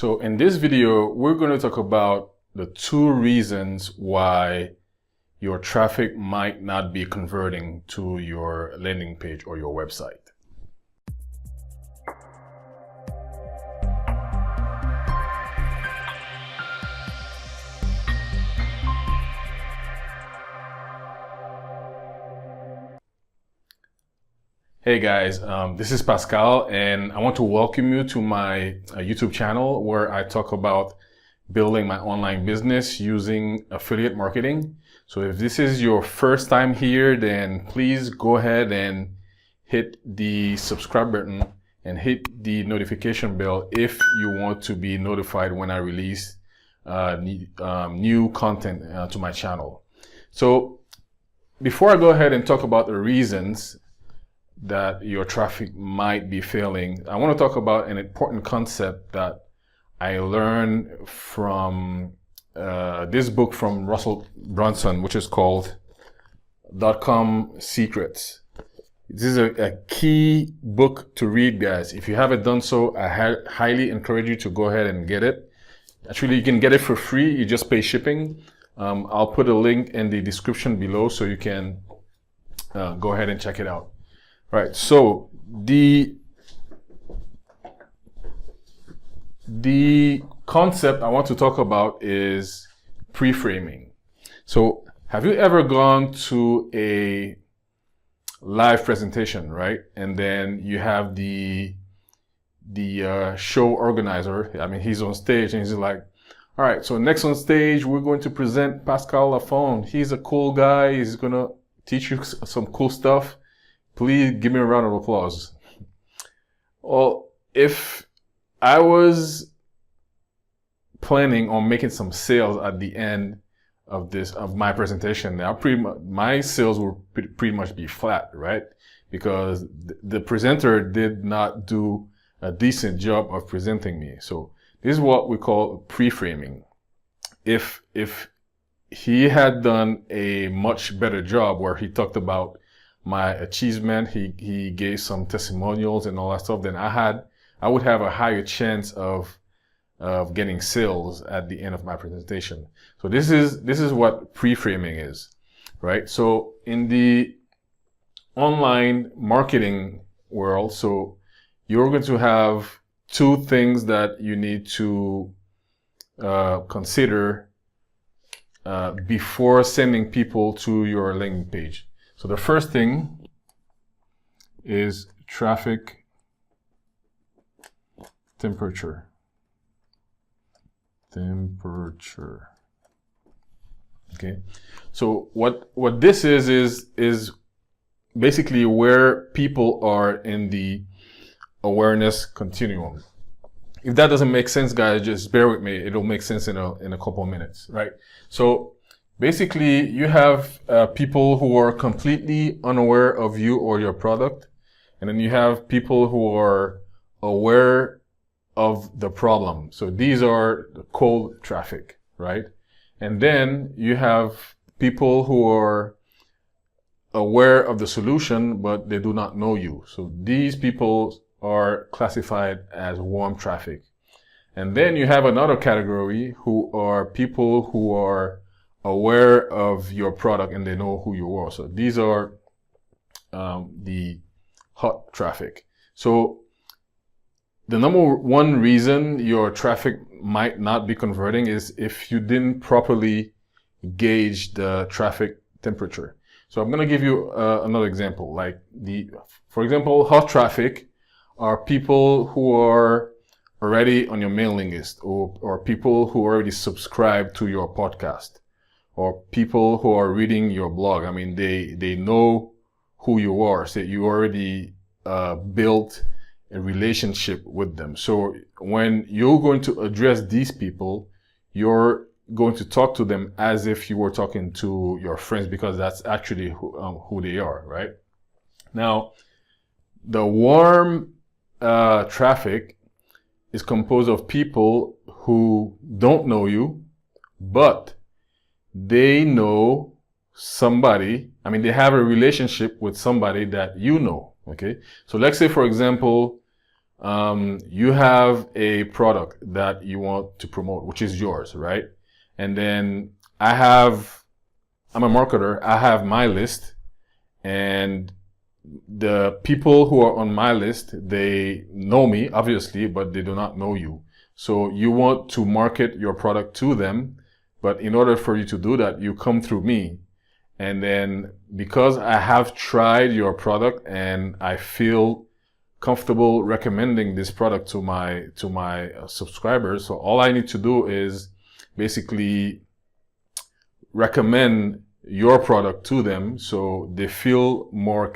So in this video, we're going to talk about the 2 reasons why your traffic might not be converting to your landing page or your website. Hey guys, this is Pascal and I want to welcome you to my YouTube channel where I talk about building my online business using affiliate marketing. So if this is your first time here, then please go ahead and hit the subscribe button and hit the notification bell if you want to be notified when I release new content to my channel. So before I go ahead and talk about the reasons that your traffic might be failing, I want to talk about an important concept that I learned from this book from Russell Brunson, which is called .com Secrets. This is a key book to read, guys. If you haven't done so, I highly encourage you to go ahead and get it. Actually, you can get it for free. You just pay shipping. I'll put a link in the description below so you can go ahead and check it out. Right, so the concept I want to talk about is pre-framing. So have you ever gone to a live presentation, right? And then you have the show organizer. I mean, he's on stage and he's like, all right, so next on stage, we're going to present Pascal Lafond. He's a cool guy. He's going to teach you some cool stuff. Please give me a round of applause. Well, if I was planning on making some sales at the end of my presentation, now my sales will pretty much be flat, right? Because the presenter did not do a decent job of presenting me. So this is what we call pre-framing. If he had done a much better job where he talked about my achievement, he gave some testimonials and all that stuff, then I would have a higher chance of getting sales at the end of my presentation. So this is what pre-framing is, right? So in the online marketing world, so you're going to have 2 things that you need to consider before sending people to your landing page. So the first thing is traffic temperature. Okay. So what this is basically where people are in the awareness continuum. If that doesn't make sense, guys, just bear with me. It'll make sense in a couple of minutes, right? So basically, you have people who are completely unaware of you or your product, and then you have people who are aware of the problem. So these are the cold traffic, right? And then you have people who are aware of the solution, but they do not know you. So these people are classified as warm traffic. And then you have another category who are people who are aware of your product and they know who you are. So these are the hot traffic. So the number 1 reason your traffic might not be converting is if you didn't properly gauge the traffic temperature. So I'm going to give you another example. Like for example, hot traffic are people who are already on your mailing list, or people who already subscribe to your podcast, or people who are reading your blog. I mean, they know who you are. So you already built a relationship with them. So when you're going to address these people, you're going to talk to them as if you were talking to your friends, because that's actually who they are, right? Now, the warm traffic is composed of people who don't know you, but they know somebody. I mean, they have a relationship with somebody that you know. Okay. So let's say, for example, you have a product that you want to promote, which is yours, right? And then I'm a marketer. I have my list, and the people who are on my list, they know me, obviously, but they do not know you. So you want to market your product to them, but in order for you to do that, you come through me. And then because I have tried your product and I feel comfortable recommending this product to my subscribers, so all I need to do is basically recommend your product to them so they feel more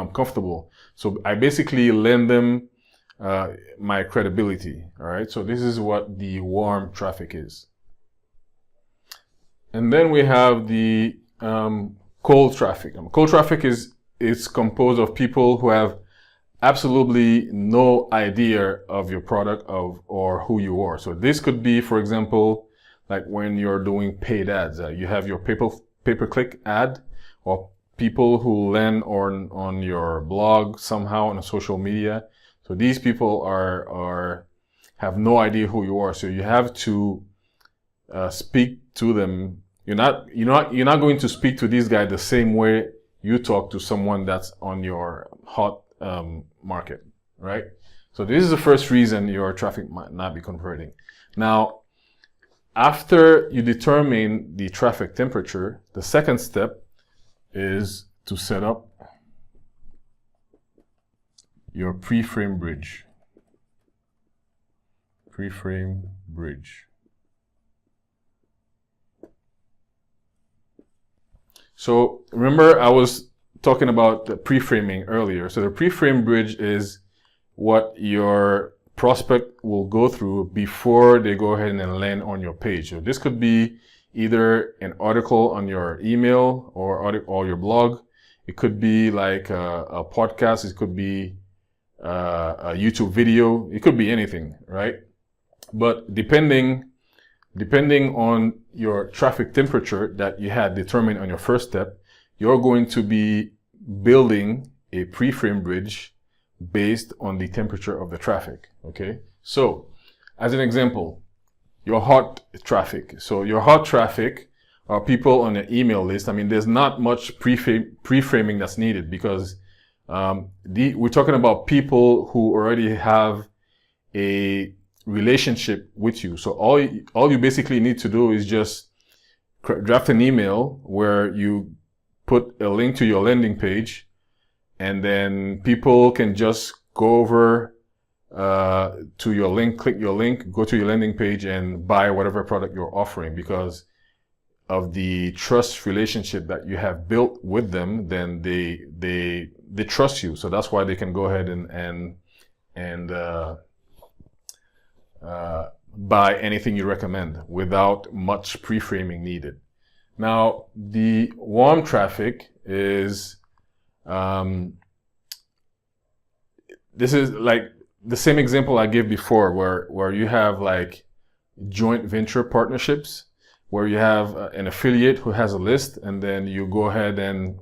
comfortable. So I basically lend them my credibility. All right. So this is what the warm traffic is. And then we have the cold traffic. Cold traffic is composed of people who have absolutely no idea of your product or who you are. So this could be, for example, like when you're doing paid ads, you have your pay-per-click ad, or people who land on your blog somehow on social media. So these people have no idea who you are. So you have to speak to them. You're not going to speak to this guy the same way you talk to someone that's on your hot market, right? So this is the first reason your traffic might not be converting. Now, after you determine the traffic temperature, the second step is to set up your pre-frame bridge. Pre-frame bridge. So remember I was talking about the pre-framing earlier. So the pre-frame bridge is what your prospect will go through before they go ahead and land on your page. So this could be either an article on your email or your blog. It could be like a podcast. It could be a YouTube video. It could be anything, right? But depending on your traffic temperature that you had determined on your first step, you're going to be building a pre-frame bridge based on the temperature of the traffic. Okay. So as an example, your hot traffic. So your hot traffic are people on your email list. I mean, there's not much pre-framing that's needed because we're talking about people who already have a relationship with you. So all you basically need to do is just draft an email where you put a link to your landing page, and then people can just go over to your link, click your link, go to your landing page and buy whatever product you're offering because of the trust relationship that you have built with them. Then they trust you. So that's why they can go ahead and buy anything you recommend without much pre-framing needed. Now, the warm traffic is, this is like the same example I gave before where you have like joint venture partnerships where you have an affiliate who has a list, and then you go ahead and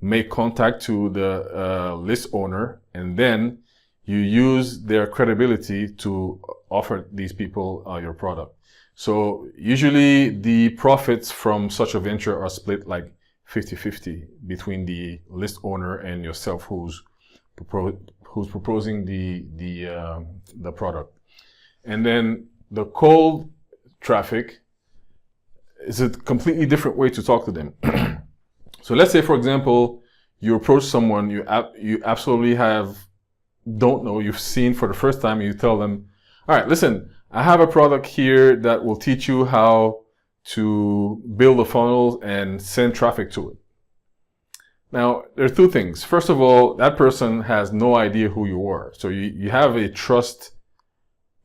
make contact to the list owner, and then you use their credibility to offer these people your product. So usually the profits from such a venture are split like 50-50 between the list owner and yourself who's proposing the product. And then the cold traffic is a completely different way to talk to them. So let's say, for example, you approach someone you absolutely don't know, you've seen for the first time, and you tell them, all right, listen, I have a product here that will teach you how to build a funnel and send traffic to it. Now, there are two things. First of all, that person has no idea who you are. So you have a trust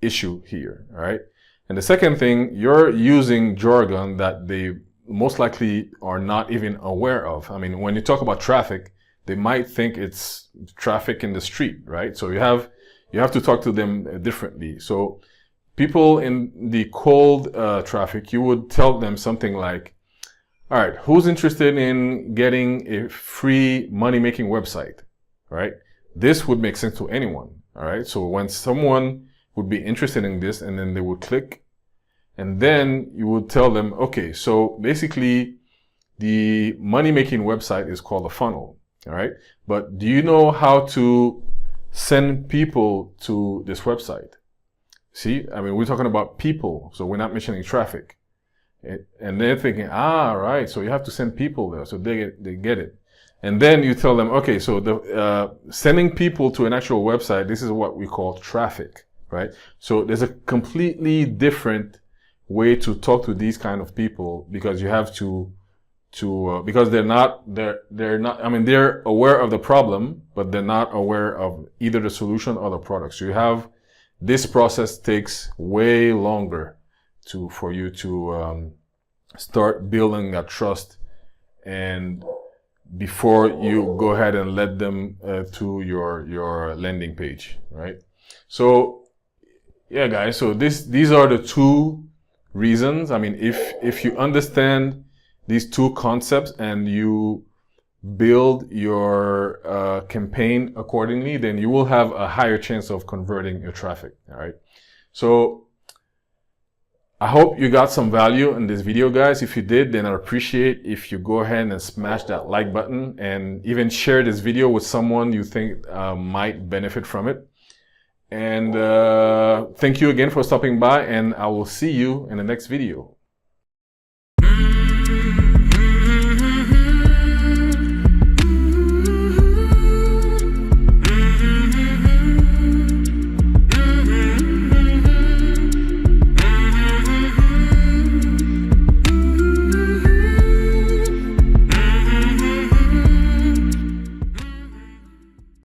issue here, all right? And the second thing, you're using jargon that they most likely are not even aware of. I mean, when you talk about traffic, they might think it's traffic in the street, right? So you have to talk to them differently. So people in the cold traffic, you would tell them something like, all right, who's interested in getting a free money-making website, right? This would make sense to anyone. All right. So when someone would be interested in this, and then they would click, and then you would tell them, okay, so basically the money-making website is called a funnel. All right. But do you know how to send people to this website? See, I mean, we're talking about people, so we're not mentioning traffic. And they're thinking, right, so you have to send people there, so they get it. And then you tell them, okay, so the sending people to an actual website, this is what we call traffic, right? So there's a completely different way to talk to these kind of people, because you have to because they're not, I mean, they're aware of the problem, but they're not aware of either the solution or the product. So you have, this process takes way longer for you to start building that trust, and before you go ahead and let them to your landing page, right? So yeah, guys, so these are the two reasons. I mean, if you understand these two concepts and you build your campaign accordingly, then you will have a higher chance of converting your traffic. All right. So I hope you got some value in this video, guys. If you did, then I'd appreciate if you go ahead and smash that like button, and even share this video with someone you think might benefit from it. And thank you again for stopping by, and I will see you in the next video.